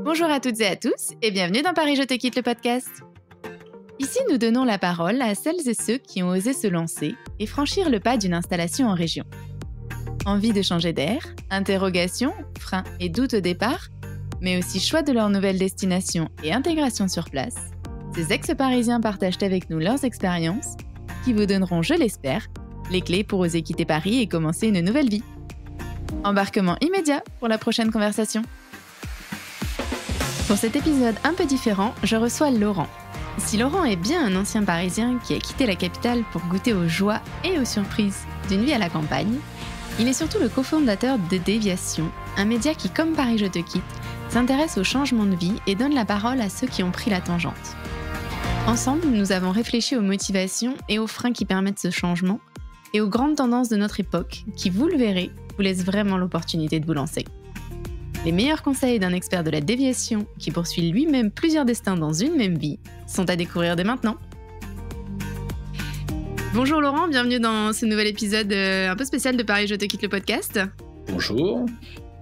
Bonjour à toutes et à tous et bienvenue dans Paris Je te quitte le podcast. Ici, nous donnons la parole à celles et ceux qui ont osé se lancer et franchir le pas d'une installation en région. Envie de changer d'air, interrogations, freins et doutes au départ, mais aussi choix de leur nouvelle destination et intégration sur place, ces ex-parisiens partagent avec nous leurs expériences qui vous donneront, je l'espère, les clés pour oser quitter Paris et commencer une nouvelle vie. Embarquement immédiat pour la prochaine conversation. Pour cet épisode un peu différent, je reçois Laurent. Si Laurent est bien un ancien Parisien qui a quitté la capitale pour goûter aux joies et aux surprises d'une vie à la campagne, il est surtout le cofondateur de Déviation, un média qui, comme Paris Je te quitte, s'intéresse au changement de vie et donne la parole à ceux qui ont pris la tangente. Ensemble, nous avons réfléchi aux motivations et aux freins qui permettent ce changement et aux grandes tendances de notre époque qui, vous le verrez, vous laissent vraiment l'opportunité de vous lancer. Les meilleurs conseils d'un expert de la déviation qui poursuit lui-même plusieurs destins dans une même vie sont à découvrir dès maintenant. Bonjour Laurent, bienvenue dans ce nouvel épisode un peu spécial de Paris Je te quitte le podcast. Bonjour.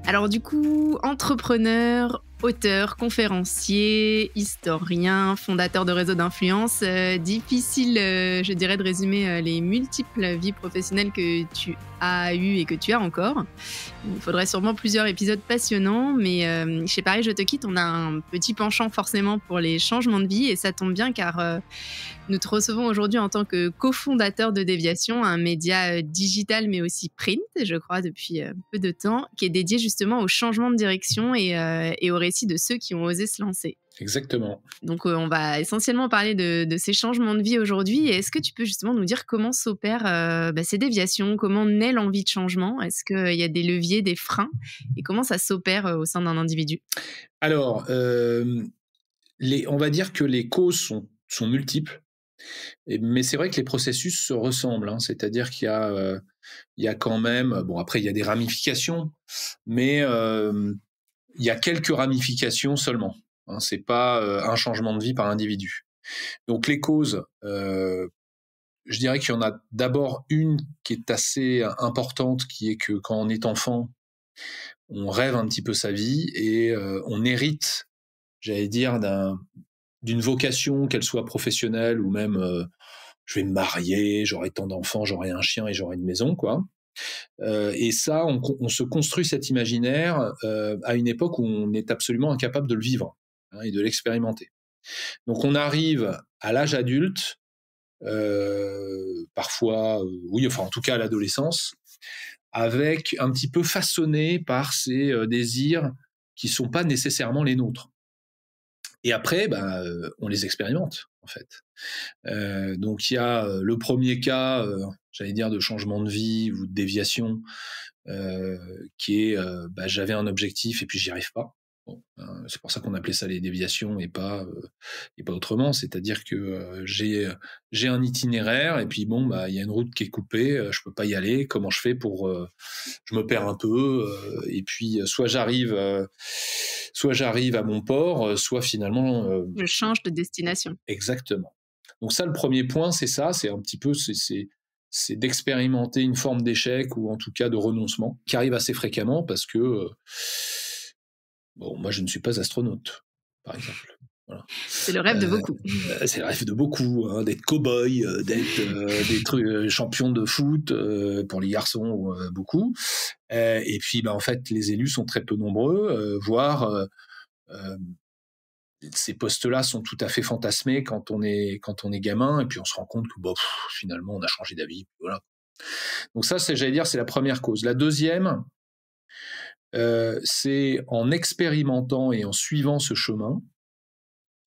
Alors du coup, entrepreneur, auteur, conférencier, historien, fondateur de réseaux d'influence, difficile, je dirais, de résumer les multiples vies professionnelles que tu as eues et que tu as encore. Il faudrait sûrement plusieurs épisodes passionnants, mais chez Paris Je te quitte, on a un petit penchant forcément pour les changements de vie et ça tombe bien car nous te recevons aujourd'hui en tant que cofondateur de Déviation, un média digital mais aussi print, je crois, depuis peu de temps, qui est dédié justement au changement de direction et au récit de ceux qui ont osé se lancer. Exactement. Donc on va essentiellement parler de ces changements de vie aujourd'hui. Et est-ce que tu peux justement nous dire comment s'opèrent ces déviations, comment naît l'envie de changement? Est-ce qu'il y a des leviers, des freins? Et comment ça s'opère au sein d'un individu? Alors, on va dire que les causes sont multiples, mais c'est vrai que les processus se ressemblent. C'est-à-dire qu'il y a quand même... Bon, après, il y a des ramifications, mais il y a quelques ramifications seulement. C'est pas un changement de vie par individu. Donc les causes, je dirais qu'il y en a d'abord une qui est assez importante, qui est que quand on est enfant, on rêve un petit peu sa vie et on hérite, j'allais dire, d'une vocation, qu'elle soit professionnelle ou même je vais me marier, j'aurai tant d'enfants, j'aurai un chien et j'aurai une maison, quoi. Et ça, on se construit cet imaginaire à une époque où on est absolument incapable de le vivre et de l'expérimenter. Donc on arrive à l'âge adulte, parfois, oui, enfin en tout cas à l'adolescence, avec un petit peu façonné par ces désirs qui sont pas nécessairement les nôtres. Et après, on les expérimente en fait. Donc il y a le premier cas, j'allais dire de changement de vie ou de déviation, qui est j'avais un objectif et puis j'y arrive pas. Bon, c'est pour ça qu'on appelait ça les déviations et pas autrement. C'est-à-dire que j'ai un itinéraire et puis bon il y a une route qui est coupée, je peux pas y aller. Comment je fais pour je me perds un peu et puis soit j'arrive à mon port, soit finalement Je change de destination. Exactement. Donc ça, le premier point, c'est ça, c'est un petit peu c'est d'expérimenter une forme d'échec ou en tout cas de renoncement qui arrive assez fréquemment parce que moi je ne suis pas astronaute, par exemple. Voilà. C'est le rêve de beaucoup. C'est le rêve de beaucoup, d'être cow-boy, d'être champion de foot pour les garçons, beaucoup. Et puis en fait, les élus sont très peu nombreux, voire ces postes-là sont tout à fait fantasmés quand on est gamin, et puis on se rend compte que finalement on a changé d'avis. Voilà. Donc ça, j'allais dire, c'est la première cause. La deuxième, c'est en expérimentant et en suivant ce chemin,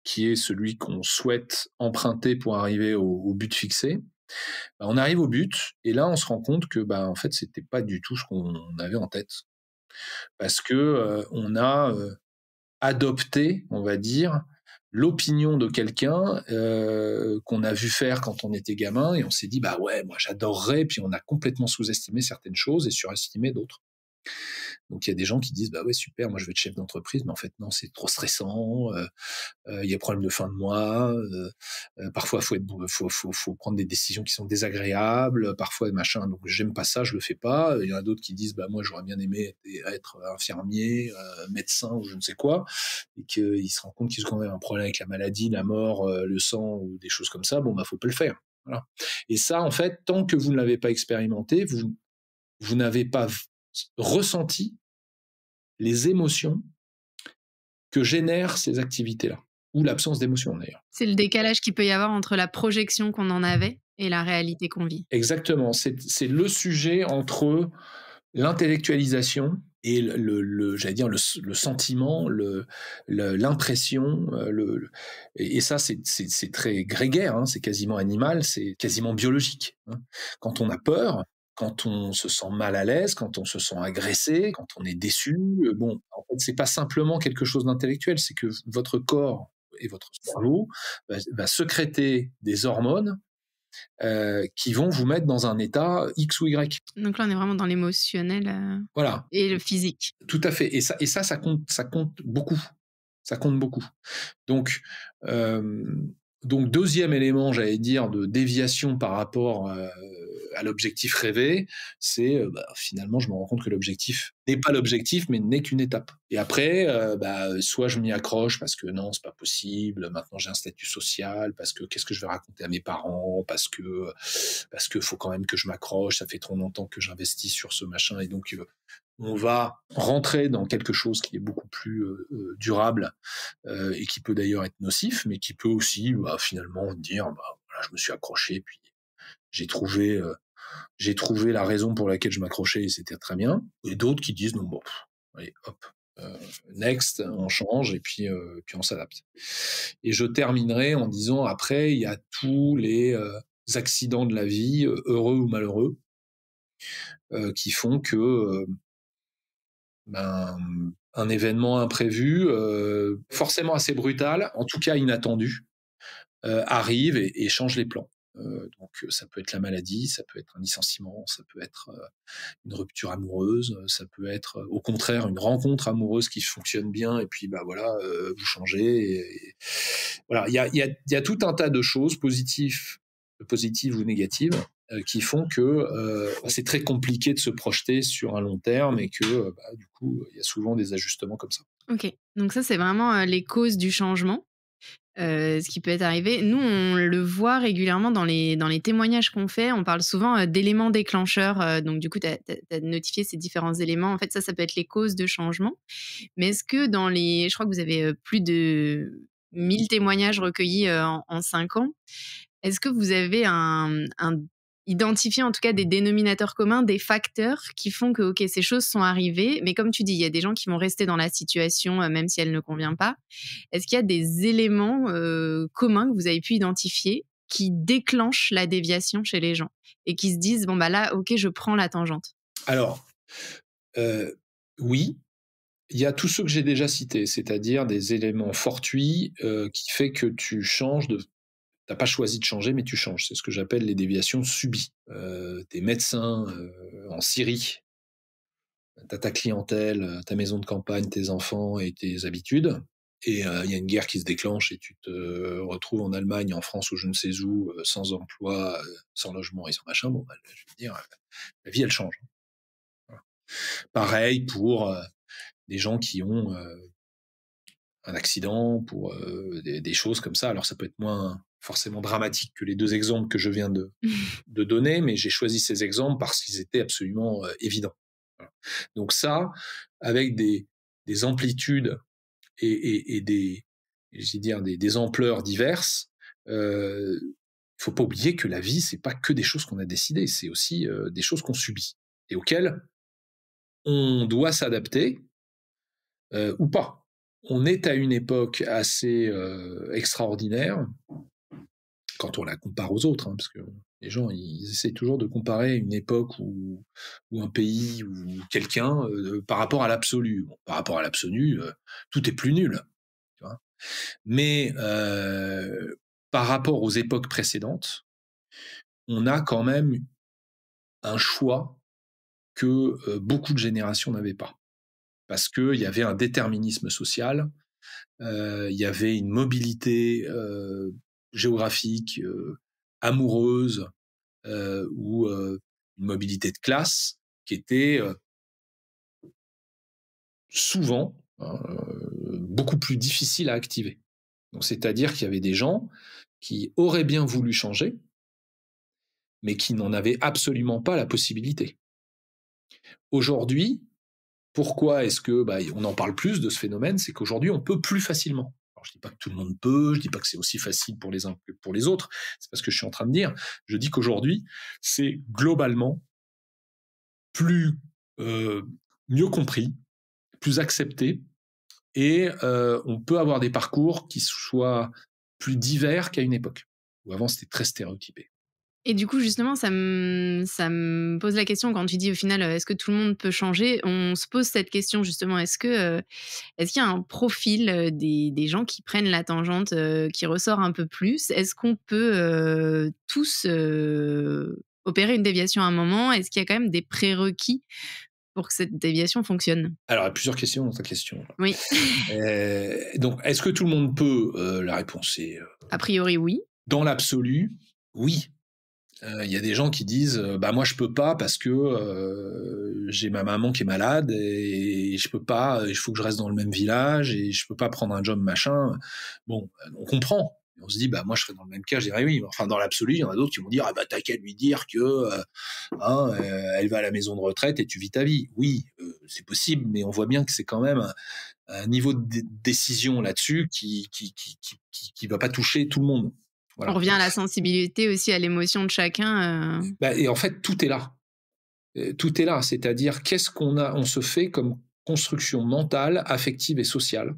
qui est celui qu'on souhaite emprunter pour arriver au but fixé. On arrive au but, et là on se rend compte que en fait c'était pas du tout ce qu'on avait en tête, parce que on a adopter, on va dire, l'opinion de quelqu'un qu'on a vu faire quand on était gamin et on s'est dit moi j'adorerais, puis on a complètement sous-estimé certaines choses et surestimé d'autres. Donc il y a des gens qui disent bah ouais super, moi je veux être chef d'entreprise, mais en fait non, c'est trop stressant. Il y a problème de fin de mois. Parfois faut prendre des décisions qui sont désagréables. Parfois machin. Donc j'aime pas ça, je le fais pas. Il y en a d'autres qui disent bah moi j'aurais bien aimé être infirmier, médecin ou je ne sais quoi, et qu'ils se rendent compte qu'ils ont quand même un problème avec la maladie, la mort, le sang ou des choses comme ça. Bon bah faut pas le faire. Voilà. Et ça en fait, tant que vous ne l'avez pas expérimenté, vous n'avez pas ressenti les émotions que génèrent ces activités-là, ou l'absence d'émotions d'ailleurs. C'est le décalage qu'il peut y avoir entre la projection qu'on en avait et la réalité qu'on vit. Exactement, c'est le sujet entre l'intellectualisation et j'allais dire le sentiment, l'impression, et ça c'est très grégaire, hein, c'est quasiment animal, c'est quasiment biologique. Hein. Quand on a peur, quand on se sent mal à l'aise, quand on se sent agressé, quand on est déçu, bon, en fait c'est pas simplement quelque chose d'intellectuel, c'est que votre corps et votre cerveau va sécréter des hormones qui vont vous mettre dans un état X ou Y. Donc là, on est vraiment dans l'émotionnel Voilà. et le physique. Tout à fait. Et ça compte beaucoup. Ça compte beaucoup. Donc, deuxième élément, j'allais dire, de déviation par rapport à l'objectif rêvé, c'est finalement, je me rends compte que l'objectif n'est pas l'objectif, mais n'est qu'une étape. Et après, soit je m'y accroche parce que non, c'est pas possible, maintenant j'ai un statut social, parce que qu'est-ce que je vais raconter à mes parents, parce que faut quand même que je m'accroche, ça fait trop longtemps que j'investis sur ce machin, et donc on va rentrer dans quelque chose qui est beaucoup plus durable et qui peut d'ailleurs être nocif, mais qui peut aussi finalement dire voilà, je me suis accroché, puis j'ai trouvé la raison pour laquelle je m'accrochais et c'était très bien. Et d'autres qui disent non bon, allez hop, next, on change et puis on s'adapte. Et je terminerai en disant après il y a tous les accidents de la vie, heureux ou malheureux, qui font que un événement imprévu, forcément assez brutal, en tout cas inattendu, arrive et change les plans. Donc ça peut être la maladie, ça peut être un licenciement, ça peut être une rupture amoureuse, ça peut être au contraire une rencontre amoureuse qui fonctionne bien et puis vous changez. Voilà, il y a tout un tas de choses positives ou négatives qui font que c'est très compliqué de se projeter sur un long terme et que du coup il y a souvent des ajustements comme ça. Ok, donc ça c'est vraiment les causes du changement. Ce qui peut être arrivé. Nous, on le voit régulièrement dans les témoignages qu'on fait. On parle souvent d'éléments déclencheurs. Donc, du coup, tu as notifié ces différents éléments. En fait, ça peut être les causes de changement. Mais est-ce que je crois que vous avez plus de 1000 témoignages recueillis en 5 ans. Est-ce que vous avez identifié en tout cas des dénominateurs communs, des facteurs qui font que ok, ces choses sont arrivées, mais comme tu dis, il y a des gens qui vont rester dans la situation même si elle ne convient pas. Est-ce qu'il y a des éléments communs que vous avez pu identifier qui déclenchent la déviation chez les gens et qui se disent bon bah là ok, je prends la tangente? Alors oui, il y a tous ceux que j'ai déjà cités, c'est-à-dire des éléments fortuits qui fait que tu changes de. T'as pas choisi de changer, mais tu changes. C'est ce que j'appelle les déviations subies. T'es médecin en Syrie, t'as ta clientèle, ta maison de campagne, tes enfants et tes habitudes. Et il y a une guerre qui se déclenche et tu te retrouves en Allemagne, en France ou je ne sais où, sans emploi, sans logement et sans machin. Bon, je veux dire, la vie, elle change. Voilà. Pareil pour des gens qui ont un accident, pour des choses comme ça. Alors ça peut être moins forcément dramatique que les deux exemples que je viens de donner, mais j'ai choisi ces exemples parce qu'ils étaient absolument évidents. Voilà. Donc ça, avec des amplitudes et des ampleurs diverses, faut pas oublier que la vie, c'est pas que des choses qu'on a décidées, c'est aussi des choses qu'on subit et auxquelles on doit s'adapter ou pas. On est à une époque assez extraordinaire quand on la compare aux autres, hein, parce que les gens ils essaient toujours de comparer une époque ou un pays ou quelqu'un par rapport à l'absolu. Bon, par rapport à l'absolu, tout est plus nul. Tu vois. Mais par rapport aux époques précédentes, on a quand même un choix que beaucoup de générations n'avaient pas. parce qu'il y avait un déterminisme social, il y avait une mobilité géographique, amoureuse, ou une mobilité de classe qui était souvent beaucoup plus difficile à activer. Donc, c'est-à-dire qu'il y avait des gens qui auraient bien voulu changer, mais qui n'en avaient absolument pas la possibilité. Aujourd'hui, pourquoi est-ce que on en parle plus de ce phénomène? C'est qu'aujourd'hui, on peut plus facilement. Alors, je dis pas que tout le monde peut, je dis pas que c'est aussi facile pour les uns que pour les autres, c'est pas ce que je suis en train de dire. Je dis qu'aujourd'hui, c'est globalement plus mieux compris, plus accepté, et on peut avoir des parcours qui soient plus divers qu'à une époque, où avant c'était très stéréotypé. Et du coup, justement, ça me pose la question quand tu dis au final, est-ce que tout le monde peut changer? On se pose cette question justement, est-ce qu'il y a un profil, des gens qui prennent la tangente, qui ressort un peu plus? Est-ce qu'on peut, tous, opérer une déviation à un moment? Est-ce qu'il y a quand même des prérequis pour que cette déviation fonctionne? Alors, il y a plusieurs questions dans ta question. Oui, Donc, est-ce que tout le monde peut? La réponse est a priori oui. dans l'absolu, oui. Il y a des gens qui disent moi je peux pas parce que j'ai ma maman qui est malade et je peux pas, il faut que je reste dans le même village et je peux pas prendre un job machin. Bon, on comprend. On se dit moi je serais dans le même cas, je dirais oui. Enfin, dans l'absolu, il y en a d'autres qui vont dire t'as qu'à lui dire que elle va à la maison de retraite et tu vis ta vie. Oui, c'est possible, mais on voit bien que c'est quand même un niveau de décision là-dessus qui va pas toucher tout le monde. On Voilà. revient à la sensibilité aussi, à l'émotion de chacun, Et en fait, tout est là. Tout est là, c'est-à-dire qu'est-ce on se fait comme construction mentale, affective et sociale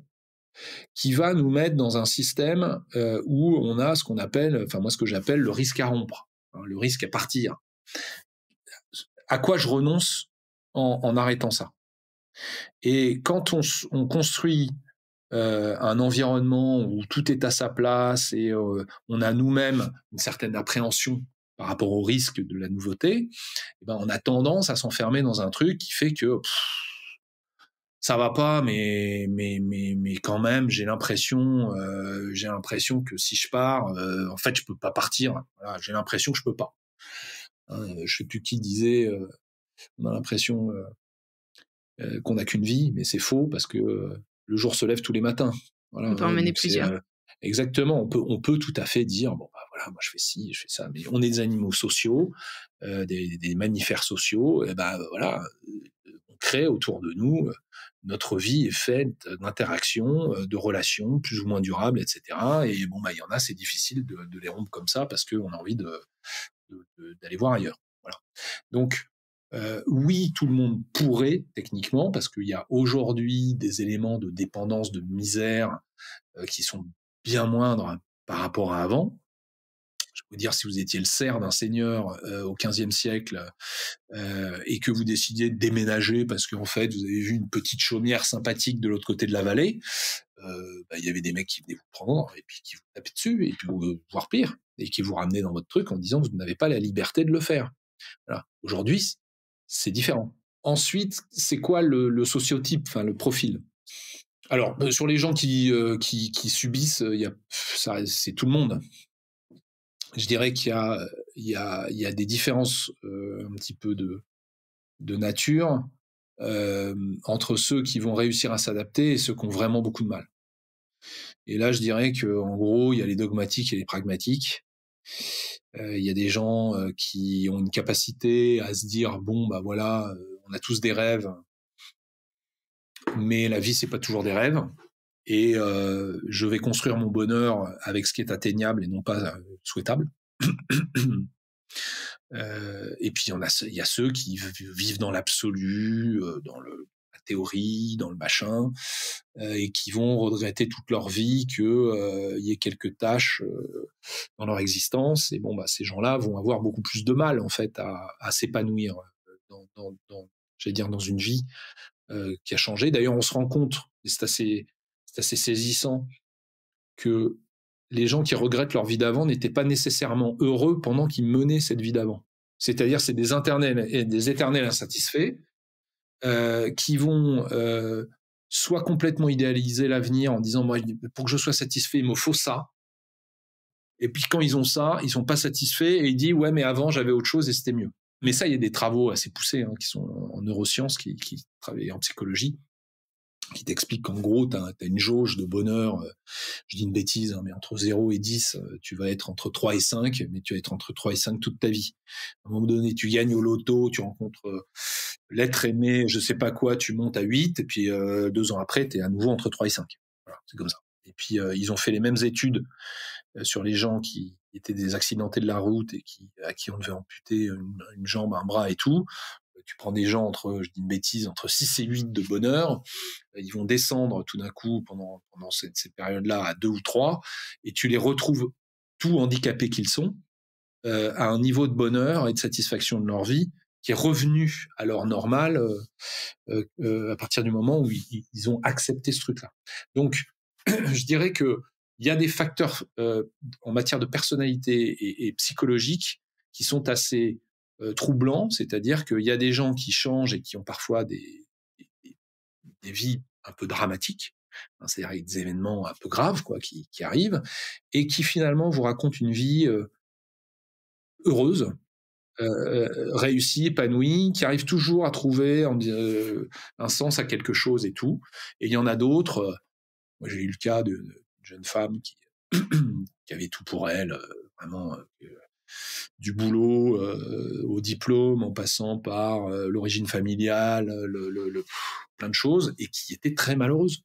qui va nous mettre dans un système où on a ce qu'on appelle, enfin moi ce que j'appelle le risque à rompre, hein, le risque à partir. À quoi je renonce en arrêtant ça? Et quand on construit un environnement où tout est à sa place et on a nous-mêmes une certaine appréhension par rapport au risque de la nouveauté, on a tendance à s'enfermer dans un truc qui fait que ça va pas, mais quand même, j'ai l'impression que si je pars, en fait, je peux pas partir. Voilà, j'ai l'impression que je peux pas. Je sais plus qui disait, on a l'impression qu'on n'a qu'une vie, mais c'est faux parce que le jour se lève tous les matins. Voilà, on peut en mener donc plusieurs. Exactement, on peut tout à fait dire voilà, moi je fais ci, je fais ça, mais on est des animaux sociaux, des mammifères sociaux, et voilà, on crée autour de nous, notre vie est faite d'interactions, de relations plus ou moins durables, etc. Et il y en a, c'est difficile de les rompre comme ça parce qu'on a envie d'aller voir ailleurs. Voilà. Donc, oui, tout le monde pourrait, techniquement, parce qu'il y a aujourd'hui des éléments de dépendance, de misère, qui sont bien moindres par rapport à avant. Je peux vous dire, si vous étiez le serf d'un seigneur au XVe siècle et que vous décidiez de déménager parce qu'en fait, vous avez vu une petite chaumière sympathique de l'autre côté de la vallée, il y avait des mecs qui venaient vous prendre et puis qui vous tapaient dessus, et puis voire pire, et qui vous ramenaient dans votre truc en disant que vous n'avez pas la liberté de le faire. Voilà. Aujourd'hui, c'est différent. Ensuite, c'est quoi le sociotype, enfin le profil? Alors, sur les gens qui subissent, c'est tout le monde. Je dirais qu'il y a des différences un petit peu de nature entre ceux qui vont réussir à s'adapter et ceux qui ont vraiment beaucoup de mal. Et là, je dirais qu'en gros, il y a les dogmatiques et les pragmatiques. Il y a des gens qui ont une capacité à se dire voilà, on a tous des rêves, mais la vie c'est pas toujours des rêves, et je vais construire mon bonheur avec ce qui est atteignable et non pas souhaitable. Et puis il y a ceux qui vivent dans l'absolu, dans la théorie, dans le machin, et qui vont regretter toute leur vie que y ait quelques tâches dans leur existence. Et ces gens-là vont avoir beaucoup plus de mal en fait à s'épanouir j'allais dire dans une vie qui a changé. D'ailleurs, on se rend compte, et c'est assez saisissant, que les gens qui regrettent leur vie d'avant n'étaient pas nécessairement heureux pendant qu'ils menaient cette vie d'avant. C'est-à-dire, c'est des éternels insatisfaits, qui vont soit complètement idéaliser l'avenir en disant moi, pour que je sois satisfait, il me faut ça. Et puis quand ils ont ça, ils sont pas satisfaits et ils disent ouais mais avant j'avais autre chose et c'était mieux. Mais ça, il y a des travaux assez poussés qui sont en neurosciences, qui travaillent en psychologie, qui t'expliquent qu'en gros, tu as une jauge de bonheur, je dis une bêtise, mais entre 0 et 10, tu vas être entre 3 et 5, mais tu vas être entre 3 et 5 toute ta vie. À un moment donné, tu gagnes au loto, tu rencontres l'être aimé, je sais pas quoi, tu montes à 8, et puis 2 ans après, tu es à nouveau entre 3 et 5. Voilà, c'est comme ça. Et puis, ils ont fait les mêmes études sur les gens qui étaient des accidentés de la route et à qui on devait amputer une jambe, un bras et tout. Tu prends des gens je dis une bêtise, entre 6 et 8 de bonheur, ils vont descendre tout d'un coup pendant ces périodes-là à 2 ou 3, et tu les retrouves tout handicapés qu'ils sont, à un niveau de bonheur et de satisfaction de leur vie qui est revenu à leur normal à partir du moment où ils ont accepté ce truc-là. Donc, je dirais que il y a des facteurs en matière de personnalité et psychologique qui sont assez troublants, c'est-à-dire qu'il y a des gens qui changent et qui ont parfois des vies un peu dramatiques, c'est-à-dire avec des événements un peu graves qui arrivent, et qui finalement vous racontent une vie heureuse, réussie, épanouie, qui arrive toujours à trouver un sens à quelque chose et tout. Et il y en a d'autres, moi j'ai eu le cas d'une jeune femme qui avait tout pour elle, vraiment du boulot au diplôme, en passant par l'origine familiale, plein de choses, et qui était très malheureuse.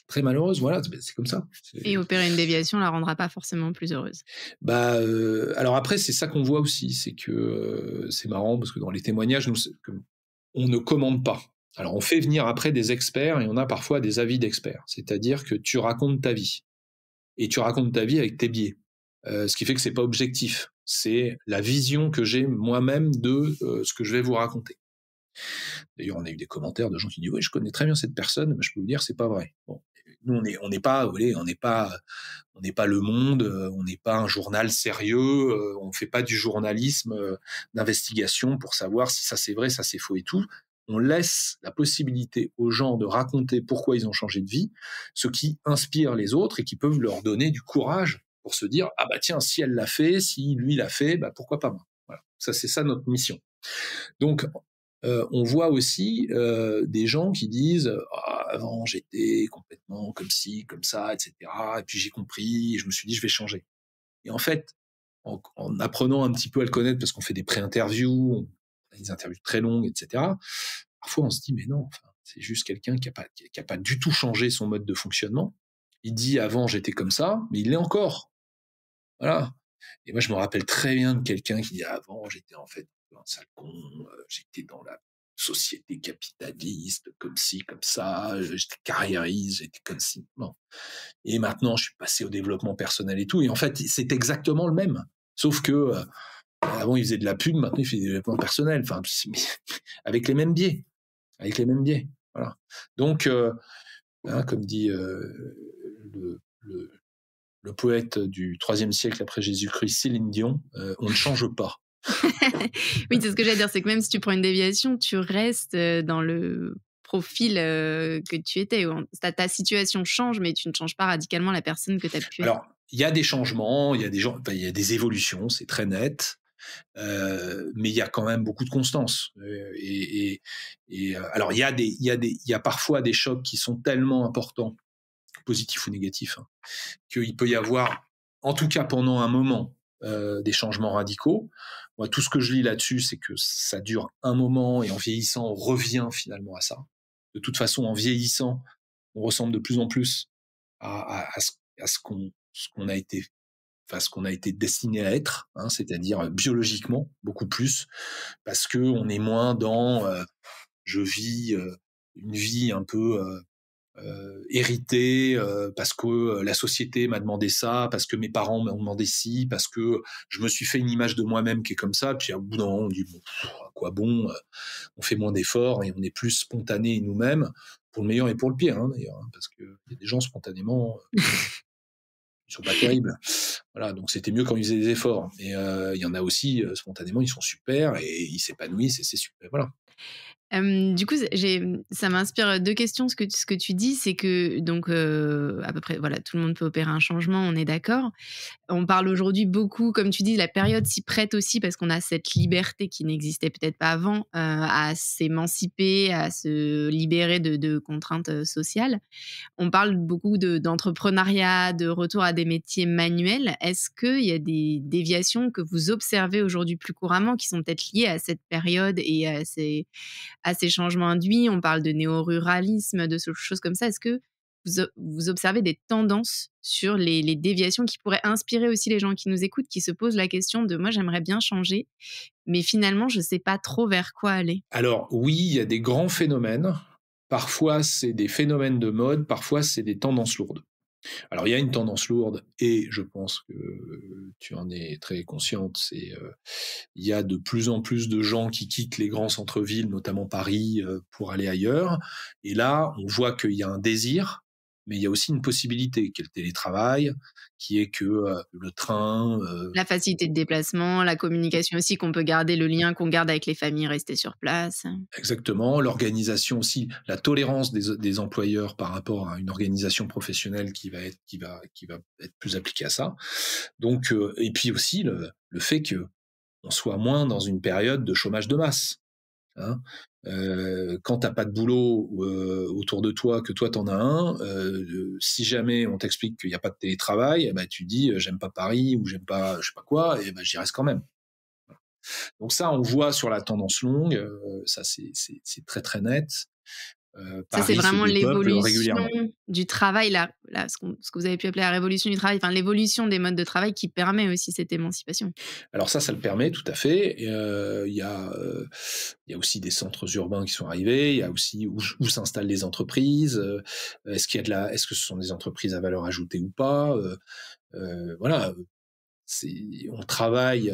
Très malheureuse, voilà, c'est comme ça. Et opérer une déviation la rendra pas forcément plus heureuse. Alors après, c'est ça qu'on voit aussi, c'est que c'est marrant parce que dans les témoignages, on ne commande pas. Alors on fait venir après des experts et on a parfois des avis d'experts, c'est-à-dire que tu racontes ta vie et tu racontes ta vie avec tes biais, ce qui fait que c'est pas objectif. C'est la vision que j'ai moi-même de ce que je vais vous raconter. D'ailleurs, on a eu des commentaires de gens qui disent oui, je connais très bien cette personne, mais je peux vous dire c'est pas vrai. Bon, nous on n'est pas, on n'est pas Le Monde, on n'est pas un journal sérieux, on fait pas du journalisme d'investigation pour savoir si ça c'est vrai, ça c'est faux et tout. On laisse la possibilité aux gens de raconter pourquoi ils ont changé de vie, ce qui inspire les autres et qui peuvent leur donner du courage pour se dire ah bah tiens, si elle l'a fait, si lui l'a fait, bah pourquoi pas moi. Voilà, ça c'est ça notre mission. Donc on voit aussi des gens qui disent ah, avant j'étais complètement comme ci, comme ça, etc. Et puis j'ai compris, et je me suis dit je vais changer. Et en fait, en apprenant un petit peu à le connaître, parce qu'on fait des pré-interviews, on a des interviews très longues, etc. Parfois on se dit mais non, c'est juste quelqu'un qui a pas du tout changé son mode de fonctionnement. Il dit avant j'étais comme ça, mais il l'est encore. Voilà. Et moi je me rappelle très bien de quelqu'un qui dit avant j'étais en fait un sale con, j'étais dans la société capitaliste, comme ci, comme ça, j'étais carriériste, j'étais comme ci. Bon. Et maintenant, je suis passé au développement personnel et tout. Et en fait, c'est exactement le même. Sauf que avant, il faisait de la pub, maintenant, il fait du développement personnel. Enfin, avec les mêmes biais. Avec les mêmes biais. Voilà. Donc, comme dit le poète du IIIe siècle après Jésus-Christ, Céline Dion, on ne change pas. Oui, c'est ce que j'allais dire, c'est que même si tu prends une déviation, tu restes dans le profil que tu étais. Ta situation change, mais tu ne changes pas radicalement la personne que tu as pu être. Alors, il y a des changements, il y a des évolutions, c'est très net, mais il y a quand même beaucoup de constance. Alors, il y a parfois des chocs qui sont tellement importants, positifs ou négatifs, qu'il peut y avoir, en tout cas pendant un moment, des changements radicaux. Moi, tout ce que je lis là-dessus, c'est que ça dure un moment et en vieillissant, on revient finalement à ça. De toute façon, en vieillissant, on ressemble de plus en plus à ce qu'on a été, enfin, ce qu'on a été destiné à être, c'est-à-dire biologiquement beaucoup plus, parce que on est moins dans je vis une vie un peu hérité parce que la société m'a demandé ça, parce que mes parents m'ont demandé ci, parce que je me suis fait une image de moi-même qui est comme ça, puis à bout d'un moment on dit bon, à quoi bon, on fait moins d'efforts et on est plus spontané nous-mêmes, pour le meilleur et pour le pire d'ailleurs, parce que y a des gens spontanément ils sont pas terribles. Voilà, donc c'était mieux quand ils faisaient des efforts. Et il y en a aussi spontanément, ils sont super et ils s'épanouissent et c'est super. Voilà. Du coup, ça m'inspire 2 questions ce que tu dis, c'est que donc à peu près, voilà, tout le monde peut opérer un changement, on est d'accord. On parle aujourd'hui beaucoup, comme tu dis, la période s'y prête aussi parce qu'on a cette liberté qui n'existait peut-être pas avant, à s'émanciper, à se libérer de contraintes, sociales. On parle beaucoup d'entrepreneuriat, de retour à des métiers manuels. Est-ce qu'il y a des déviations que vous observez aujourd'hui plus couramment qui sont peut-être liées à cette période et à ces changements induits? On parle de néo-ruralisme, de choses comme ça. Est-ce que vous observez des tendances sur les déviations qui pourraient inspirer aussi les gens qui nous écoutent, qui se posent la question de: «Moi, j'aimerais bien changer, mais finalement, je ne sais pas trop vers quoi aller». Alors oui, il y a des grands phénomènes. Parfois, c'est des phénomènes de mode, parfois, c'est des tendances lourdes. Alors il y a une tendance lourde et je pense que tu en es très consciente, il y a de plus en plus de gens qui quittent les grands centres-villes, notamment Paris, pour aller ailleurs. Et là, on voit qu'il y a un désir, mais il y a aussi une possibilité, qui est le télétravail, qui est que le train, La facilité de déplacement, la communication aussi, qu'on peut garder le lien qu'on garde avec les familles restées sur place. exactement, l'organisation aussi, la tolérance des employeurs par rapport à une organisation professionnelle qui va être plus appliquée à ça. Donc, et puis aussi le fait que on soit moins dans une période de chômage de masse. Hein. Quand t'as pas de boulot autour de toi, que toi t'en as un, si jamais on t'explique qu'il n'y a pas de télétravail, eh ben, tu dis j'aime pas Paris ou j'aime pas je sais pas quoi, et ben j'y reste quand même. Donc ça, on voit sur la tendance longue, ça c'est très très net. Ça, c'est Paris se vraiment dépeuple l'évolution régulièrement. du travail, ce que vous avez pu appeler la révolution du travail, enfin l'évolution des modes de travail qui permet aussi cette émancipation. Alors ça le permet tout à fait. Et, il y a aussi des centres urbains qui sont arrivés. Il y a aussi où s'installent les entreprises. Est-ce que ce sont des entreprises à valeur ajoutée ou pas. Voilà, on travaille.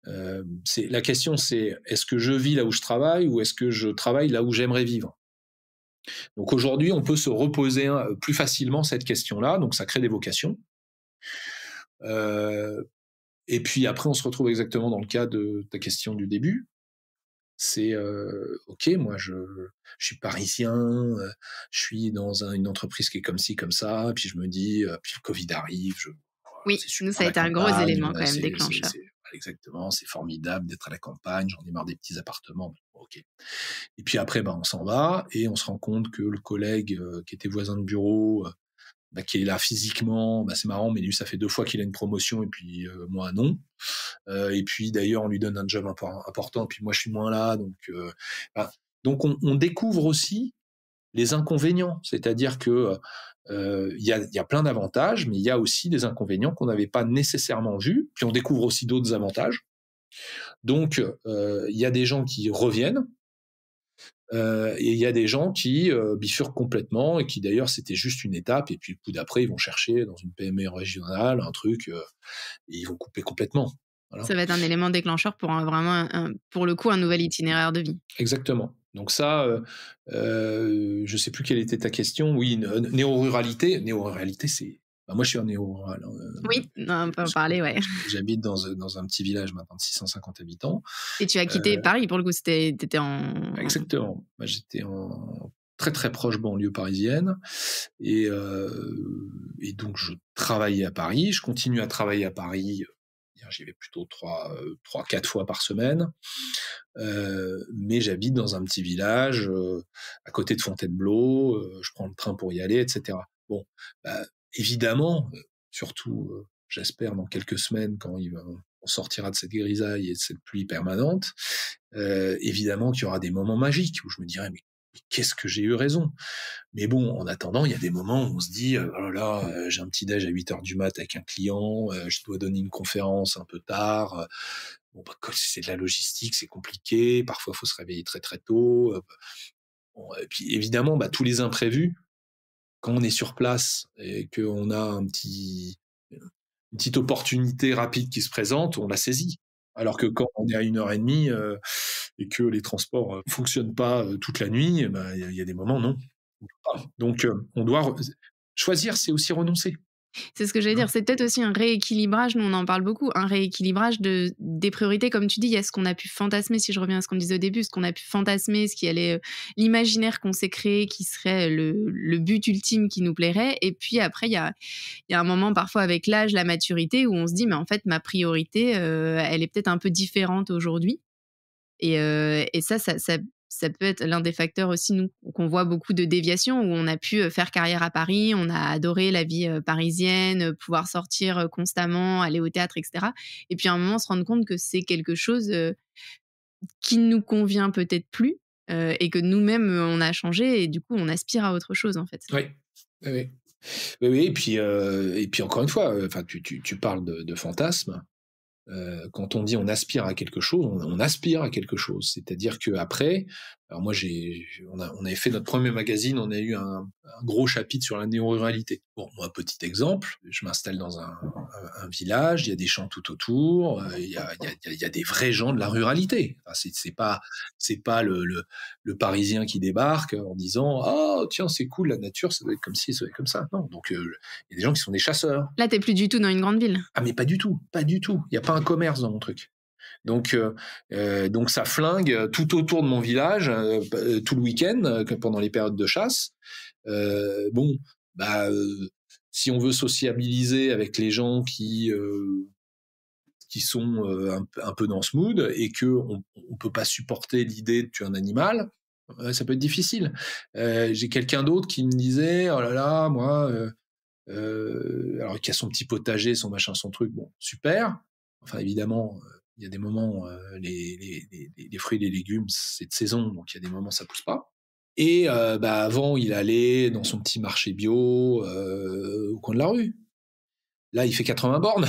La question, c'est est-ce que je vis là où je travaille ou est-ce que je travaille là où j'aimerais vivre. Donc aujourd'hui, on peut se reposer plus facilement cette question-là. Donc ça crée des vocations. Euh, et puis après, on se retrouve exactement dans le cas de ta question du début. C'est ok, moi je suis parisien, je suis dans une entreprise qui est comme ci, comme ça, puis je me dis, puis le Covid arrive, Oui, c'est nous, super ça a la été un gros campagne, élément quand même déclencheur. exactement, c'est formidable d'être à la campagne, j'en ai marre des petits appartements, ok. Et puis après, ben, on s'en va et on se rend compte que le collègue qui était voisin de bureau, bah, qui est là physiquement, bah, c'est marrant, mais lui, ça fait 2 fois qu'il a une promotion et puis moi, non. Et puis d'ailleurs, on lui donne un job important, et puis moi, je suis moins là. Bah, donc on découvre aussi les inconvénients. C'est-à-dire que il y a plein d'avantages, mais il y a aussi des inconvénients qu'on n'avait pas nécessairement vus. Puis on découvre aussi d'autres avantages. Donc, il y a des gens qui reviennent, et il y a des gens qui bifurquent complètement et qui d'ailleurs c'était juste une étape et puis le coup d'après ils vont chercher dans une PME régionale un truc et ils vont couper complètement. Voilà. Ça va être un élément déclencheur pour vraiment pour le coup, un nouvel itinéraire de vie. Exactement. Donc ça, je sais plus quelle était ta question. Oui, néo-ruralité. Néo-ruralité, c'est. Bah, moi, je suis un néo-rural. Hein, Oui, on peut en parler, ouais. j'habite dans un petit village maintenant de 650 habitants. Et tu as quitté Paris pour le coup, t'étais Exactement. Moi, j'étais en très très proche banlieue parisienne et donc je travaillais à Paris. Je continue à travailler à Paris. J'y vais plutôt 3-4 fois par semaine. Mais j'habite dans un petit village à côté de Fontainebleau. Je prends le train pour y aller, etc. Bon, bah, évidemment, surtout, j'espère dans quelques semaines quand on sortira de cette grisaille et de cette pluie permanente, évidemment qu'il y aura des moments magiques où je me dirai mais qu'est-ce que j'ai eu raison. Mais bon, en attendant, il y a des moments où on se dit oh là là, j'ai un petit déj à 8 heures du mat avec un client, je dois donner une conférence un peu tard. Bon, bah, c'est de la logistique, c'est compliqué. Parfois, il faut se réveiller très très tôt. Bon, et puis évidemment, bah, tous les imprévus, quand on est sur place et qu'on a une petite opportunité rapide qui se présente, on la saisit. Alors que quand on est à 1 heure et demie et que les transports ne fonctionnent pas toute la nuit, il y a des moments non. Donc, on doit choisir, c'est aussi renoncer. C'est ce que j'allais dire, Hein. c'est peut-être aussi un rééquilibrage, nous on en parle beaucoup, un rééquilibrage des priorités comme tu dis, il y a ce qu'on a pu fantasmer, si je reviens à ce qu'on disait au début, ce qu'on a pu fantasmer, ce qui allait, l'imaginaire qu'on s'est créé qui serait le but ultime qui nous plairait et puis après il y a un moment parfois avec l'âge, la maturité où on se dit: «Mais en fait ma priorité, elle est peut-être un peu différente aujourd'hui». Et ça peut être l'un des facteurs aussi, nous, qu'on voit beaucoup de déviations, où on a pu, faire carrière à Paris, on a adoré la vie, parisienne, pouvoir sortir, constamment, aller au théâtre et cetera et puis à un moment se rendre compte que c'est quelque chose, qui ne nous convient peut-être plus, et que nous-mêmes, on a changé et du coup on aspire à autre chose, en fait. Oui, oui, oui. Oui, oui, et puis encore une fois, enfin, tu parles de fantasmes. Quand on dit on aspire à quelque chose, on aspire à quelque chose. C'est-à-dire que après, alors moi on avait fait notre premier magazine, on a eu un gros chapitre sur la néo-ruralité. Bon, moi petit exemple, je m'installe dans un village, il y a des champs tout autour, il y a des vrais gens de la ruralité. Enfin, c'est pas le Parisien qui débarque en disant ah tiens c'est cool la nature, ça doit être comme ci, ça doit être comme ça. Non, donc il y a des gens qui sont des chasseurs. Là, tu es plus du tout dans une grande ville. Ah mais pas du tout, pas du tout. Il y a pas un commerce dans mon truc. Donc ça flingue tout autour de mon village, tout le week-end, pendant les périodes de chasse. Bon, bah, si on veut sociabiliser avec les gens qui sont un peu dans ce mood et que on peut pas supporter l'idée de tuer un animal, ça peut être difficile. J'ai quelqu'un d'autre qui me disait, oh là là, moi, alors qui a son petit potager, son machin, son truc, bon, super. Enfin, évidemment, il y a des moments, les fruits et les légumes, c'est de saison, donc il y a des moments ça pousse pas. Et bah, avant, il allait dans son petit marché bio au coin de la rue. Là, il fait 80 bornes.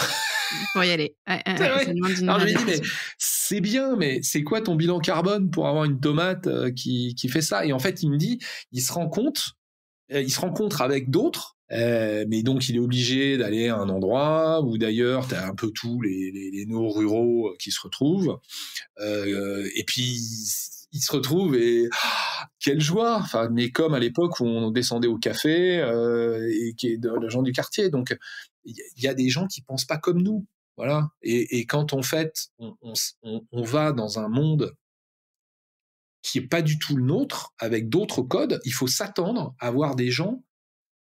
Pour y aller. Ouais, ouais, C'est ouais, ça vrai. demande une Alors je lui ai dit, mais adaptation. c'est bien, mais c'est quoi ton bilan carbone pour avoir une tomate qui fait ça? Et en fait, il me dit, il se rend compte il se rencontre avec d'autres, mais donc il est obligé d'aller à un endroit où d'ailleurs tu as un peu tous les néo-ruraux qui se retrouvent. Et puis ils se retrouvent et quelle joie. Enfin, mais comme à l'époque où on descendait au café et qui est de gens du quartier. Donc il y a des gens qui pensent pas comme nous. Voilà. Et quand en fait on va dans un monde qui est pas du tout le nôtre, avec d'autres codes, il faut s'attendre à voir des gens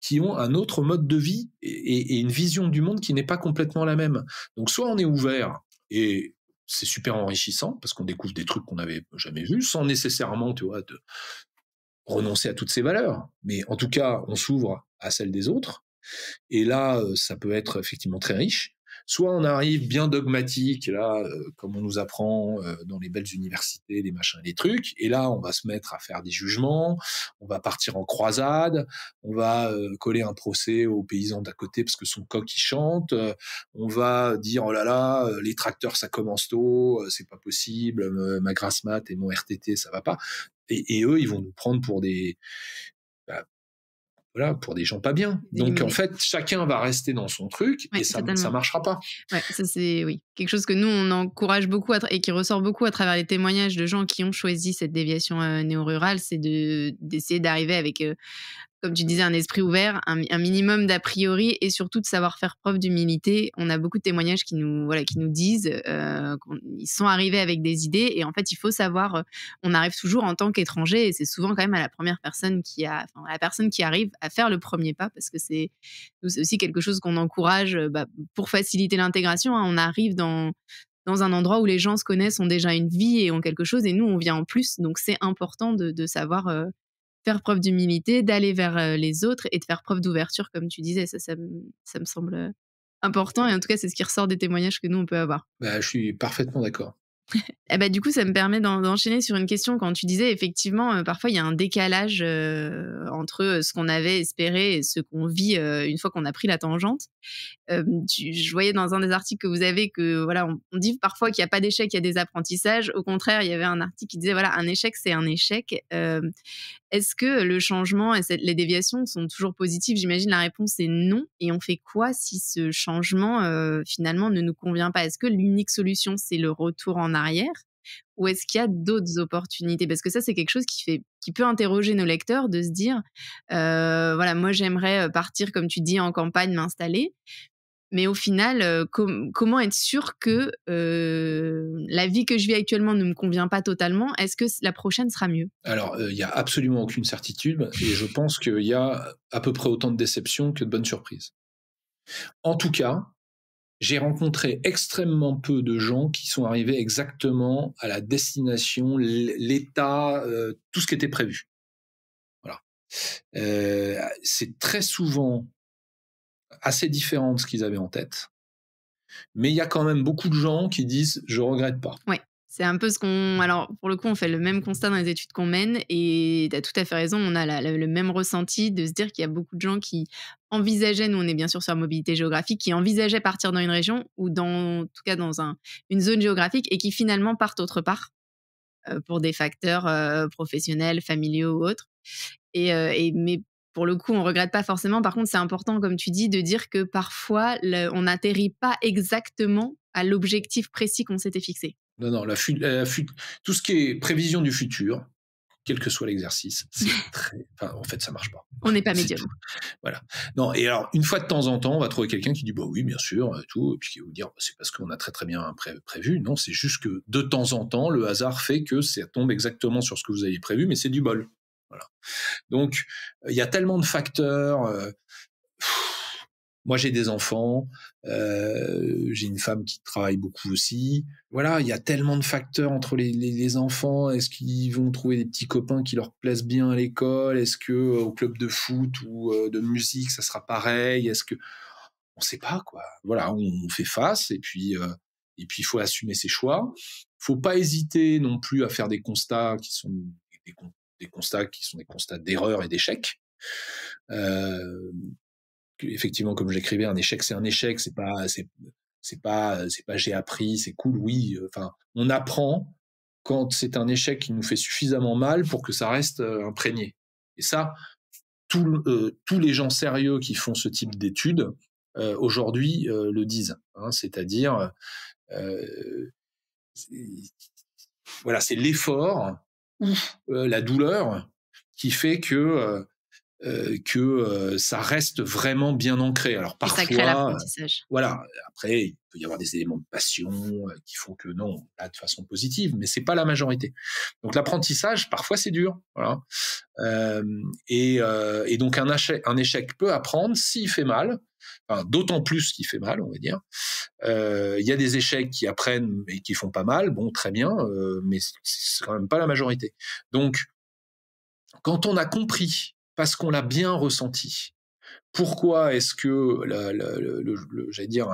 qui ont un autre mode de vie et une vision du monde qui n'est pas complètement la même. Donc soit on est ouvert et c'est super enrichissant parce qu'on découvre des trucs qu'on n'avait jamais vus sans nécessairement, tu vois, de renoncer à toutes ces valeurs. Mais en tout cas, on s'ouvre à celles des autres. Et là, ça peut être effectivement très riche. Soit on arrive bien dogmatique, là, comme on nous apprend dans les belles universités, les machins, les trucs, et là, on va se mettre à faire des jugements, on va partir en croisade, on va coller un procès aux paysans d'à côté parce que son coq il chante, on va dire oh là là, les tracteurs ça commence tôt, c'est pas possible, ma grasse mat et mon RTT ça va pas, et eux ils vont nous prendre pour des bah, voilà, pour des gens pas bien. Donc en D'éliminer. fait, chacun va rester dans son truc et Oui, ça totalement. marchera pas. Ouais, ça c'est oui, quelque chose que nous on encourage beaucoup et qui ressort beaucoup à travers les témoignages de gens qui ont choisi cette déviation, néo-rurale, c'est d'essayer d'arriver avec, comme tu disais, un esprit ouvert, un minimum d'a priori et surtout de savoir faire preuve d'humilité. On a beaucoup de témoignages qui nous, voilà, qui nous disent qu'ils sont arrivés avec des idées et en fait, il faut savoir, on arrive toujours en tant qu'étranger et c'est souvent quand même à la première personne enfin, à la personne qui arrive à faire le premier pas parce que nous, c'est aussi quelque chose qu'on encourage pour faciliter l'intégration. Hein. On arrive dans un endroit où les gens se connaissent, ont déjà une vie et ont quelque chose et nous, on vient en plus. Donc, c'est important de savoir faire preuve d'humilité, d'aller vers, les autres et de faire preuve d'ouverture comme tu disais. Ça me semble, important et en tout cas, c'est ce qui ressort des témoignages que nous, on peut avoir. Bah, je suis parfaitement d'accord. Et bah, du coup, ça me permet d'enchaîner sur une question quand tu disais effectivement, parfois il y a un décalage, entre, ce qu'on avait espéré et ce qu'on vit, une fois qu'on a pris la tangente. Je voyais dans un des articles que vous avez que voilà, on dit parfois qu'il y a pas d'échec, il y a des apprentissages. Au contraire, il y avait un article qui disait voilà, un échec, c'est un échec. Est-ce que le changement et les déviations sont toujours positives? J'imagine la réponse est non. Et on fait quoi si ce changement, finalement, ne nous convient pas? Est-ce que l'unique solution, c'est le retour en arrière? ou est-ce qu'il y a d'autres opportunités? Parce que ça, c'est quelque chose qui peut interroger nos lecteurs de se dire, voilà, moi j'aimerais, partir comme tu dis en campagne, m'installer, mais au final, comment être sûr que, la vie que je vis actuellement ne me convient pas totalement? Est-ce que la prochaine sera mieux? Alors, il y a absolument aucune certitude et je pense qu'il y a à peu près autant de déceptions que de bonnes surprises. En tout cas, j'ai rencontré extrêmement peu de gens qui sont arrivés exactement à la destination, l'état, tout ce qui était prévu. Voilà. C'est très souvent assez différent de ce qu'ils avaient en tête, mais il y a quand même beaucoup de gens qui disent: «Je regrette pas». Ouais, c'est un peu ce qu'on alors pour le coup, on fait le même constat dans les études qu'on mène et tu as tout à fait raison, on a le même ressenti de se dire qu'il y a beaucoup de gens qui envisageaient, nous on est bien sûr sur la mobilité géographique, qui envisageaient partir dans une région ou dans en tout cas dans une zone géographique et qui finalement partent autre part, pour des facteurs, professionnels, familiaux ou autres mais pour le coup, on regrette pas forcément. Par contre, c'est important, comme tu dis, de dire que parfois on n'atterrit pas exactement à l'objectif précis qu'on s'était fixé. Non, non, tout ce qui est prévision du futur, quel que soit l'exercice, c'est très. Enfin, en fait, ça marche pas. On n'est pas C'est tout. médium. Voilà. Non, et alors, une fois de temps en temps, on va trouver quelqu'un qui dit bah oui, bien sûr, tout, et puis qui va vous dire bah, c'est parce qu'on a très très bien prévu. Non, c'est juste que de temps en temps, le hasard fait que ça tombe exactement sur ce que vous aviez prévu, mais c'est du bol. Voilà. Donc, il y a tellement de facteurs. Moi, j'ai des enfants, j'ai une femme qui travaille beaucoup aussi. Voilà, il y a tellement de facteurs entre les enfants. Est-ce qu'ils vont trouver des petits copains qui leur plaisent bien à l'école? Est-ce que au club de foot ou de musique, ça sera pareil? Est-ce que on sait pas quoi. Voilà, on fait face et puis il faut assumer ses choix. Faut pas hésiter non plus à faire des constats qui sont des, des constats qui sont des constats d'erreur et d'échec. Euh, Effectivement, comme j'écrivais, un échec, c'est un échec, c'est pas j'ai appris, c'est cool, oui. Enfin, on apprend quand c'est un échec qui nous fait suffisamment mal pour que ça reste imprégné. Et ça, tous les gens sérieux qui font ce type d'études aujourd'hui le disent. Hein, c'est-à-dire, euh, c'est- voilà, c'est l'effort ou la douleur qui fait que ça reste vraiment bien ancré. Alors Et ça crée parfois, l'apprentissage. voilà, après il peut y avoir des éléments de passion qui font que non, là de façon positive, mais c'est pas la majorité. Donc l'apprentissage, parfois c'est dur, voilà. Et donc un échec peut apprendre s'il fait mal, enfin, d'autant plus qu'il fait mal, on va dire. Il y a des échecs qui apprennent et qui font pas mal, bon, très bien, mais c'est quand même pas la majorité. Donc quand on a compris, parce qu'on l'a bien ressenti, pourquoi est-ce que, j'allais dire,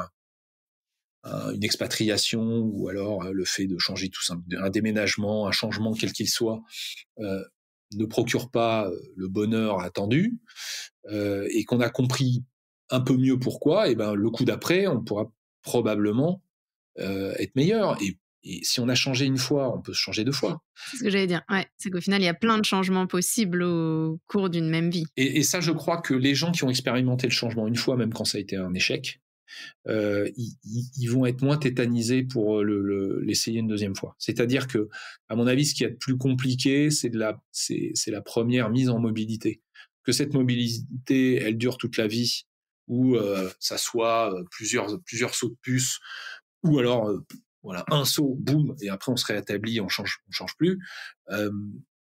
une expatriation ou alors le fait de changer tout simplement, un déménagement, un changement quel qu'il soit, euh, ne procure pas le bonheur attendu, et qu'on a compris un peu mieux pourquoi, et ben le coup d'après, on pourra probablement être meilleur. Et si on a changé une fois, on peut se changer deux fois. C'est ce que j'allais dire. Ouais, c'est qu'au final, il y a plein de changements possibles au cours d'une même vie. Et ça, je crois que les gens qui ont expérimenté le changement une fois, même quand ça a été un échec, ils vont être moins tétanisés pour l'essayer une deuxième fois. C'est-à-dire que, à mon avis, ce qui est le plus compliqué, c'est la première mise en mobilité. Que cette mobilité, elle dure toute la vie, ou ça soit plusieurs sauts de puce, ou alors voilà un saut, boum, et après on se rétablit, on change plus. Euh,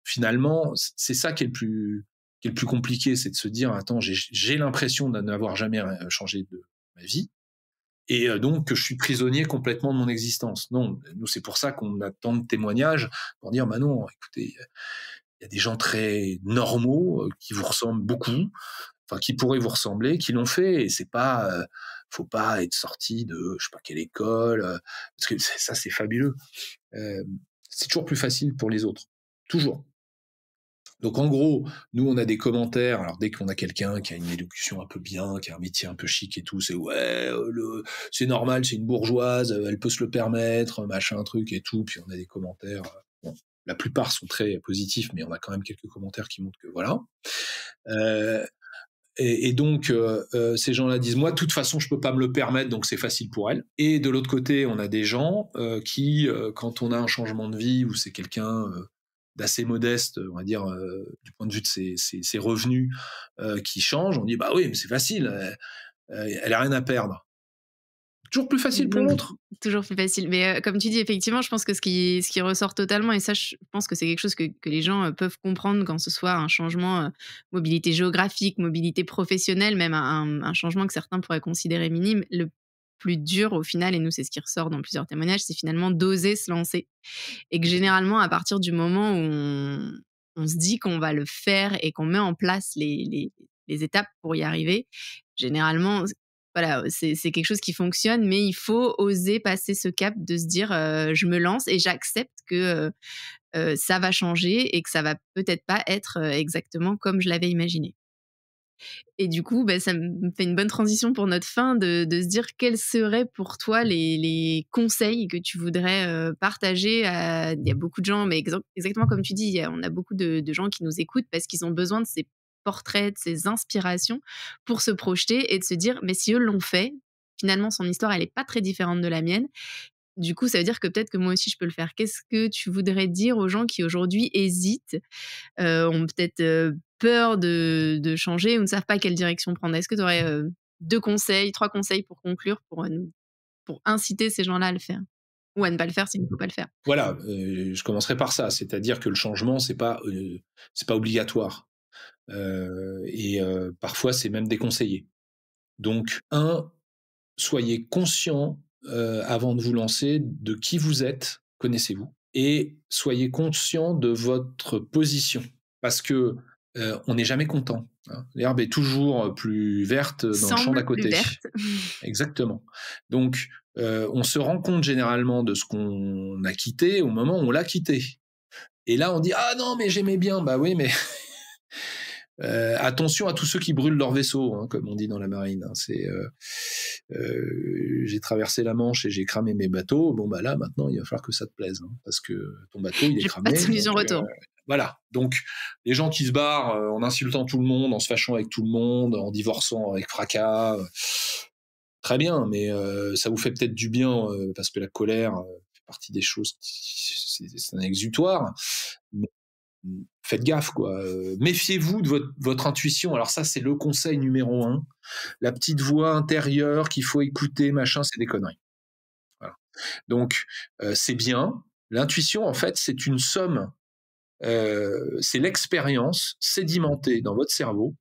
Finalement, c'est ça qui est le plus compliqué, c'est de se dire attends, j'ai l'impression de n'avoir jamais changé de ma vie et donc que je suis prisonnier complètement de mon existence. Non, nous c'est pour ça qu'on a tant de témoignages pour dire bah non, écoutez, il y a des gens très normaux qui vous ressemblent beaucoup, enfin qui pourraient vous ressembler, qui l'ont fait et c'est pas faut pas être sorti de je sais pas quelle école parce que ça c'est fabuleux. Euh, c'est toujours plus facile pour les autres, toujours. Donc en gros, nous on a des commentaires. Alors dès qu'on a quelqu'un qui a une élocution un peu bien, qui a un métier un peu chic et tout, c'est ouais, c'est normal, c'est une bourgeoise, elle peut se le permettre, machin truc et tout. Puis on a des commentaires. Bon, la plupart sont très positifs, mais on a quand même quelques commentaires qui montrent que voilà. Euh, Et donc, ces gens-là disent, moi, de toute façon, je peux pas me le permettre, donc c'est facile pour elles. Et de l'autre côté, on a des gens qui, quand on a un changement de vie ou c'est quelqu'un d'assez modeste, on va dire, du point de vue de ses revenus, qui change, on dit, bah oui, mais c'est facile, elle a rien à perdre. Toujours plus facile pour Donc, l'autre. toujours plus facile. Mais, comme tu dis, effectivement, je pense que ce qui ressort totalement et ça, je pense que c'est quelque chose que les gens, peuvent comprendre quand ce soit un changement, mobilité géographique, mobilité professionnelle, même un changement que certains pourraient considérer minime. Le plus dur au final et nous, c'est ce qui ressort dans plusieurs témoignages, c'est finalement d'oser se lancer et que généralement, à partir du moment où on se dit qu'on va le faire et qu'on met en place les étapes pour y arriver, généralement, voilà, c'est quelque chose qui fonctionne, mais il faut oser passer ce cap de se dire, «Je me lance et j'accepte que, ça va changer et que ça va peut-être pas être, exactement comme je l'avais imaginé». Et du coup, bah, ça me fait une bonne transition pour notre fin de se dire quels seraient pour toi les conseils que tu voudrais, partager à il y a beaucoup de gens, mais exactement comme tu dis, on a beaucoup de gens qui nous écoutent parce qu'ils ont besoin de ces portraits, de ces inspirations pour se projeter et de se dire: «Mais si eux l'ont fait, finalement son histoire elle est pas très différente de la mienne. Du coup, ça veut dire que peut-être que moi aussi je peux le faire». Qu'est-ce que tu voudrais dire aux gens qui aujourd'hui hésitent, ont peut-être, peur de changer ou ne savent pas quelle direction prendre? Est-ce que tu aurais, 2 conseils, 3 conseils pour conclure, pour inciter ces gens-là à le faire? Ou à ne pas le faire s'il ne faut pas le faire? Voilà, je commencerai par ça, c'est-à-dire que le changement, c'est pas obligatoire, et parfois c'est même déconseillé. Donc soyez conscient, avant de vous lancer, de qui vous êtes, connaissez-vous et soyez conscient de votre position parce que, on n'est jamais content, hein. L'herbe est toujours plus verte dans le champ d'à Semble plus côté. verte. Exactement. Donc, on se rend compte généralement de ce qu'on a quitté au moment où on l'a quitté. Et là, on dit: «Ah non, mais j'aimais bien». Bah oui, mais attention à tous ceux qui brûlent leur vaisseau, hein, comme on dit dans la marine, hein. J'ai traversé la Manche et j'ai cramé mes bateaux. Bon, bah là, maintenant, il va falloir que ça te plaise, hein, parce que ton bateau, il est J'ai pas de cramé. solution Donc, retour. voilà. Donc, les gens qui se barrent en insultant tout le monde, en se fâchant avec tout le monde, en divorçant avec fracas, très bien, mais ça vous fait peut-être du bien parce que la colère fait partie des choses, c'est un exutoire. Mais faites gaffe, quoi. Méfiez-vous de votre intuition. Alors ça, c'est le conseil numéro un. La petite voix intérieure qu'il faut écouter, machin, c'est des conneries. Voilà. Donc, c'est bien. L'intuition, en fait, c'est une somme. C'est l'expérience sédimentée dans votre cerveau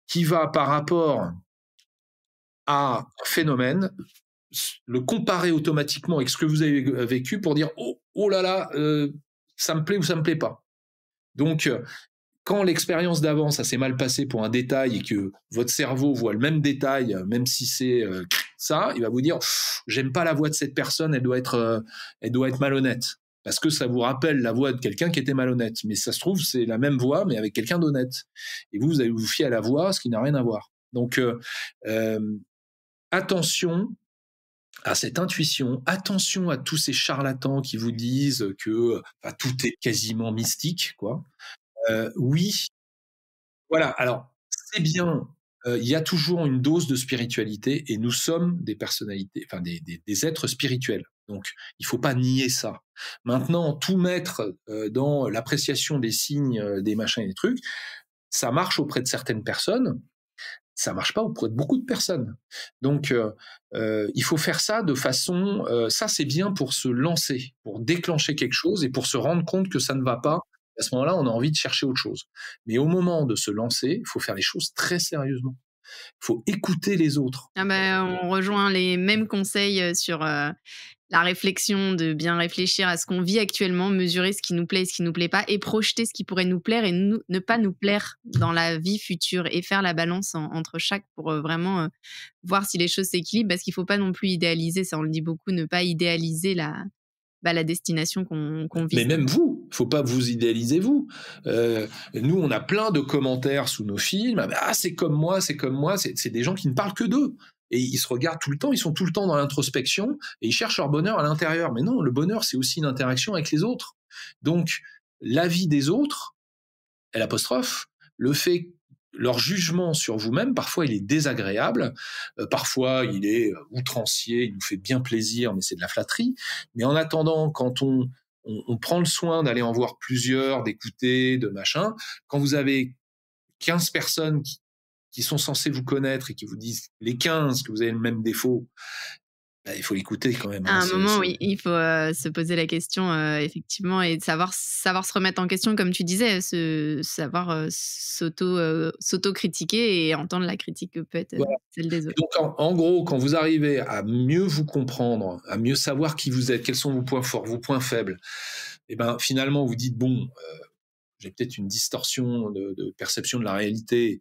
qui va, par rapport à un phénomène, le comparer automatiquement avec ce que vous avez vécu pour dire oh, oh là là, ça me plaît ou ça me plaît pas. Donc, quand l'expérience d'avant, ça s'est mal passé pour un détail et que votre cerveau voit le même détail, même si c'est ça, il va vous dire j'aime pas la voix de cette personne, elle doit être malhonnête. Parce que ça vous rappelle la voix de quelqu'un qui était malhonnête. Mais ça se trouve, c'est la même voix, mais avec quelqu'un d'honnête. Et vous allez vous fier à la voix, ce qui n'a rien à voir. Donc, attention à cette intuition, attention à tous ces charlatans qui vous disent que tout est quasiment mystique, quoi. Oui, voilà. Alors, c'est bien. Il y a toujours une dose de spiritualité et nous sommes des personnalités, enfin des êtres spirituels. Donc, il faut pas nier ça. Maintenant, tout mettre dans l'appréciation des signes, des machins et des trucs, ça marche auprès de certaines personnes. Ça marche pas auprès de beaucoup de personnes. Donc, il faut faire ça de façon. Ça, c'est bien pour se lancer, pour déclencher quelque chose et pour se rendre compte que ça ne va pas. À ce moment-là, on a envie de chercher autre chose. Mais au moment de se lancer, il faut faire les choses très sérieusement. Il faut écouter les autres. Ah bah, on rejoint les mêmes conseils, sur, la réflexion, de bien réfléchir à ce qu'on vit actuellement, mesurer ce qui nous plaît et ce qui nous plaît pas et projeter ce qui pourrait nous plaire et ne pas nous plaire dans la vie future et faire la balance entre chaque pour, vraiment, voir si les choses s'équilibrent parce qu'il faut pas non plus idéaliser, ça on le dit beaucoup, ne pas idéaliser la destination qu'on Mais vise. même vous, faut pas vous idéaliser vous. Nous, on a plein de commentaires sous nos films. Ah, c'est comme moi, c'est comme moi. C'est des gens qui ne parlent que d'eux. Et ils se regardent tout le temps, ils sont tout le temps dans l'introspection et ils cherchent leur bonheur à l'intérieur. Mais non, le bonheur, c'est aussi une interaction avec les autres. Donc, l'avis des autres, l'apostrophe, le fait leur jugement sur vous-même, parfois il est désagréable, parfois il est outrancier, il nous fait bien plaisir, mais c'est de la flatterie. Mais en attendant, quand on prend le soin d'aller en voir plusieurs, d'écouter, de machin, quand vous avez 15 personnes qui sont censées vous connaître et qui vous disent les 15 que vous avez le même défaut, il faut l'écouter quand même. À un moment, oui, il faut se poser la question, effectivement, et savoir se remettre en question, comme tu disais, savoir s'auto-critiquer et entendre la critique que peut être celle des autres. Donc, en gros, quand vous arrivez à mieux vous comprendre, à mieux savoir qui vous êtes, quels sont vos points forts, vos points faibles, et finalement, vous dites, bon, j'ai peut-être une distorsion de perception de la réalité,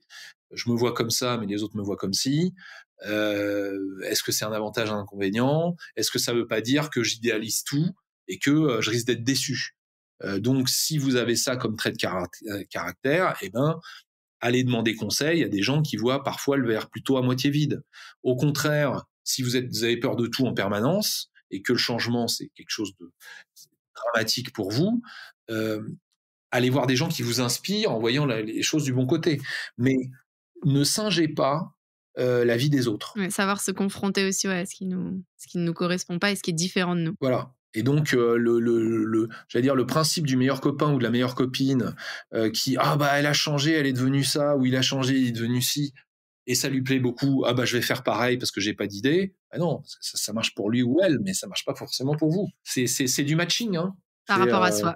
je me vois comme ça, mais les autres me voient comme ci. Est-ce que c'est un avantage, un inconvénient? Est-ce que ça veut pas dire que j'idéalise tout et que je risque d'être déçu? Donc, si vous avez ça comme trait de caractère, allez demander conseil à des gens qui voient parfois le verre plutôt à moitié vide. Au contraire, si vous avez peur de tout en permanence et que le changement, c'est quelque chose de dramatique pour vous, allez voir des gens qui vous inspirent en voyant les choses du bon côté. Mais ne singez pas la vie des autres. Ouais, savoir se confronter aussi à ce qui ne nous correspond pas et ce qui est différent de nous. Voilà. Et donc, j'allais dire, le principe du meilleur copain ou de la meilleure copine qui, elle a changé, elle est devenue ça, ou il a changé, il est devenu ci, et ça lui plaît beaucoup, je vais faire pareil parce que j'ai pas d'idée. Non, ça marche pour lui ou elle, mais ça marche pas forcément pour vous. C'est du matching, hein. Par rapport à soi.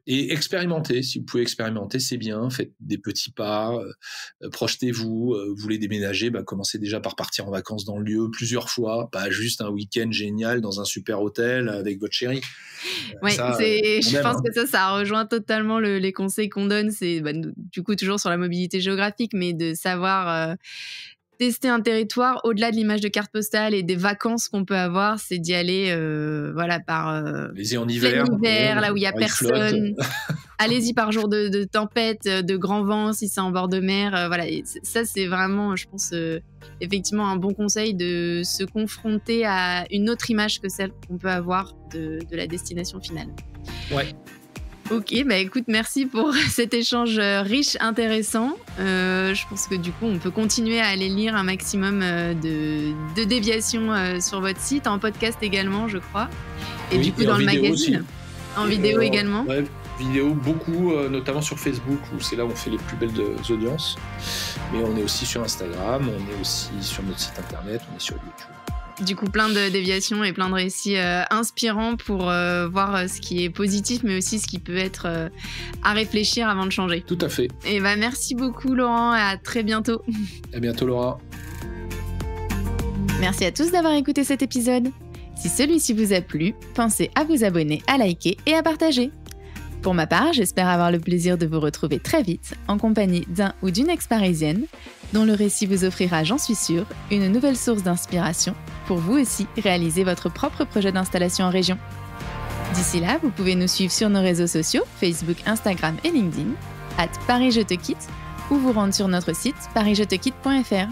Et expérimentez, si vous pouvez expérimenter, c'est bien, faites des petits pas, projetez-vous, vous voulez déménager, commencez déjà par partir en vacances dans le lieu plusieurs fois, pas juste un week-end génial dans un super hôtel avec votre chérie. Ouais, je pense que ça rejoint totalement les conseils qu'on donne, c'est du coup toujours sur la mobilité géographique, mais de savoir tester un territoire au-delà de l'image de carte postale et des vacances qu'on peut avoir, c'est d'y aller par allez-y en hiver, là où il n'y a personne. Allez-y par jour de tempête, de grand vent si c'est en bord de mer. Et ça, c'est vraiment, je pense, effectivement un bon conseil de se confronter à une autre image que celle qu'on peut avoir de la destination finale. Ouais. Ok, écoute, merci pour cet échange riche, intéressant. Je pense que du coup, on peut continuer à aller lire un maximum de déviations sur votre site, en podcast également, je crois. Et du coup, dans le magazine. Aussi. En vidéo également. Ouais, vidéo, beaucoup, notamment sur Facebook, où c'est là où on fait les plus belles audiences. Mais on est aussi sur Instagram, on est aussi sur notre site internet, on est sur YouTube. Du coup, plein de déviations et plein de récits inspirants pour voir ce qui est positif, mais aussi ce qui peut être à réfléchir avant de changer. Tout à fait. Et merci beaucoup, Laurent, et à très bientôt. À bientôt, Laura. Merci à tous d'avoir écouté cet épisode. Si celui-ci vous a plu, pensez à vous abonner, à liker et à partager. Pour ma part, j'espère avoir le plaisir de vous retrouver très vite en compagnie d'un ou d'une ex-parisienne dont le récit vous offrira, j'en suis sûre, une nouvelle source d'inspiration pour vous aussi réaliser votre propre projet d'installation en région. D'ici là, vous pouvez nous suivre sur nos réseaux sociaux, Facebook, Instagram et LinkedIn, @ParisJeTeQuitte, ou vous rendre sur notre site parisjetequitte.fr.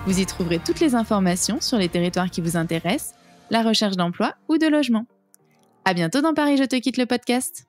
Vous y trouverez toutes les informations sur les territoires qui vous intéressent, la recherche d'emploi ou de logement. À bientôt dans Paris Je te quitte le podcast.